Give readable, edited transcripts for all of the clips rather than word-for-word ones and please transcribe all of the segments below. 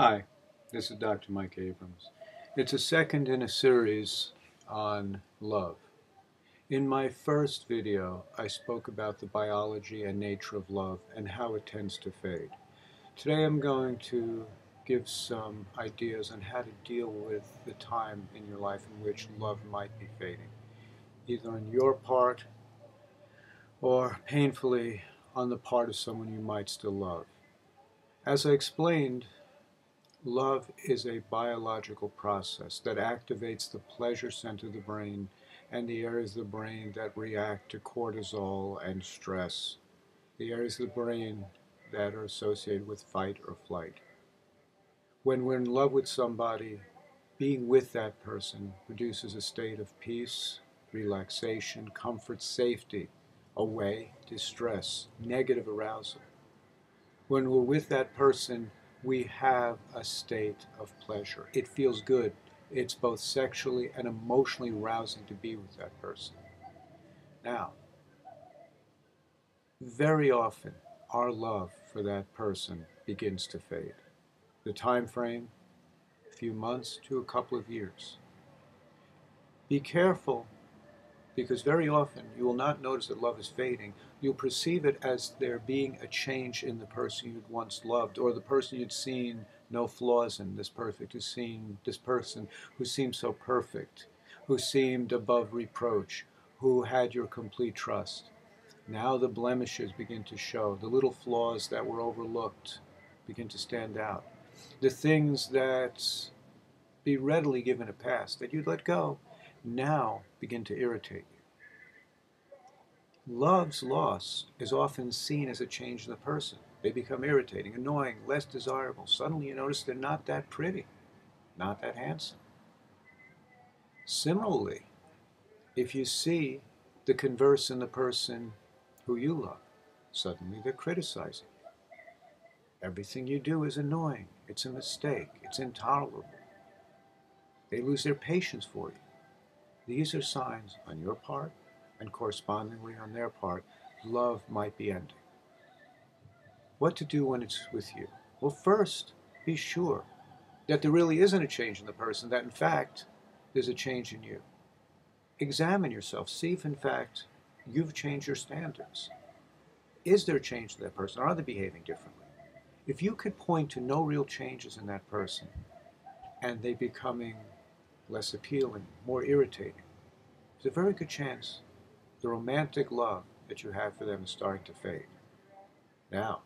Hi, this is Dr. Mike Abrams. It's a second in a series on love. In my first video, I spoke about the biology and nature of love and how it tends to fade. Today I'm going to give some ideas on how to deal with the time in your life in which love might be fading, either on your part or painfully on the part of someone you might still love. As I explained, love is a biological process that activates the pleasure center of the brain and the areas of the brain that react to cortisol and stress, the areas of the brain that are associated with fight or flight. When we're in love with somebody, being with that person produces a state of peace, relaxation, comfort, safety, away, distress, negative arousal. When we're with that person, we have a state of pleasure. It feels good. It's both sexually and emotionally arousing to be with that person. Now, very often, our love for that person begins to fade. The time frame, a few months to a couple of years. Be careful, because very often you will not notice that love is fading. You'll perceive it as there being a change in the person you'd once loved, or the person you'd seen no flaws in, this person who seemed so perfect, who seemed above reproach, who had your complete trust. Now the blemishes begin to show. The little flaws that were overlooked begin to stand out. The things that be readily given a pass, that you'd let go, now begin to irritate you. Love's loss is often seen as a change in the person. They become irritating, annoying, less desirable. Suddenly you notice they're not that pretty, not that handsome. Similarly, if you see the converse in the person who you love, suddenly they're criticizing you. Everything you do is annoying. It's a mistake. It's intolerable. They lose their patience for you. These are signs on your part, and correspondingly on their part, love might be ending. What to do when it's with you? Well, first, be sure that there really isn't a change in the person, that in fact, there's a change in you. Examine yourself. See if in fact you've changed your standards. Is there a change in that person? Are they behaving differently? If you could point to no real changes in that person and they becoming less appealing, more irritating, there's a very good chance the romantic love that you have for them is starting to fade. Now,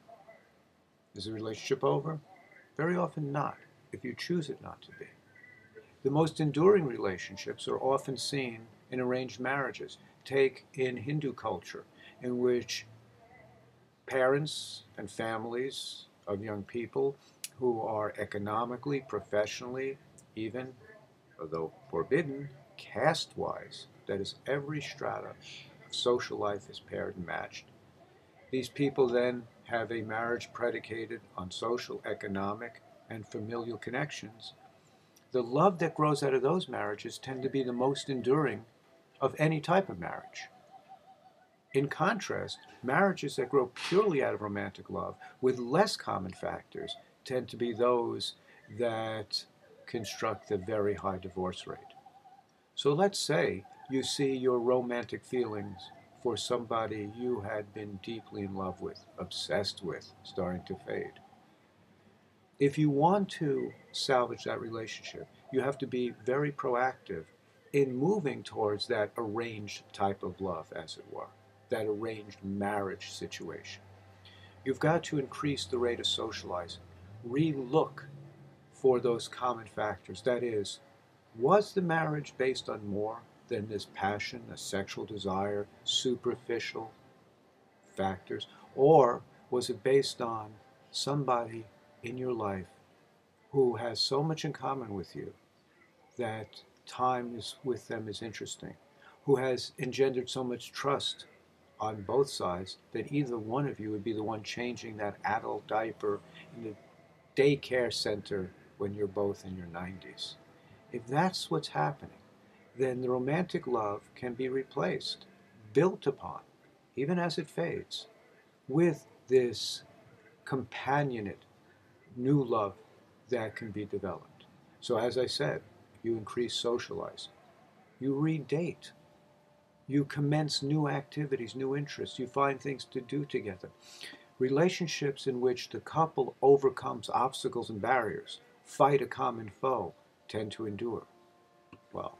is the relationship over? Very often not, if you choose it not to be. The most enduring relationships are often seen in arranged marriages. Take in Hindu culture, in which parents and families of young people who are economically, professionally, even, although forbidden, caste-wise, that is, every strata of social life is paired and matched. These people then have a marriage predicated on social, economic, and familial connections. The love that grows out of those marriages tend to be the most enduring of any type of marriage. In contrast, marriages that grow purely out of romantic love with less common factors tend to be those that construct the very high divorce rate. So let's say you see your romantic feelings for somebody you had been deeply in love with, obsessed with, starting to fade. If you want to salvage that relationship, you have to be very proactive in moving towards that arranged type of love, as it were, that arranged marriage situation. You've got to increase the rate of socializing. Re-look for those common factors. That is, was the marriage based on more than this passion, a sexual desire, superficial factors? Or was it based on somebody in your life who has so much in common with you that time is with them is interesting, who has engendered so much trust on both sides that either one of you would be the one changing that adult diaper in the daycare center when you're both in your 90s? If that's what's happening, then the romantic love can be replaced, built upon, even as it fades, with this companionate new love that can be developed. So as I said, you increase socializing. You redate. You commence new activities, new interests. You find things to do together. Relationships in which the couple overcomes obstacles and barriers, fight a common foe, tend to endure. Well,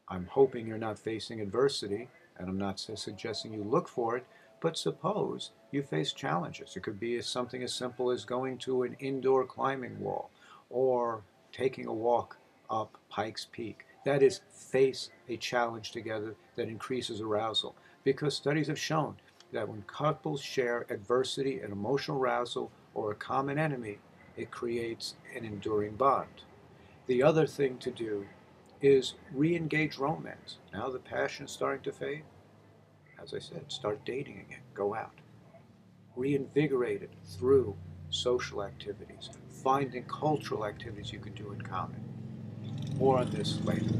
I'm hoping you're not facing adversity, and I'm not suggesting you look for it, but suppose you face challenges. It could be something as simple as going to an indoor climbing wall or taking a walk up Pikes Peak. That is, face a challenge together that increases arousal. Because studies have shown that when couples share adversity and emotional arousal or a common enemy, it creates an enduring bond. The other thing to do is re-engage romance. Now the passion is starting to fade. As I said, start dating again. Go out. Reinvigorate it through social activities, finding cultural activities you can do in common. More on this later.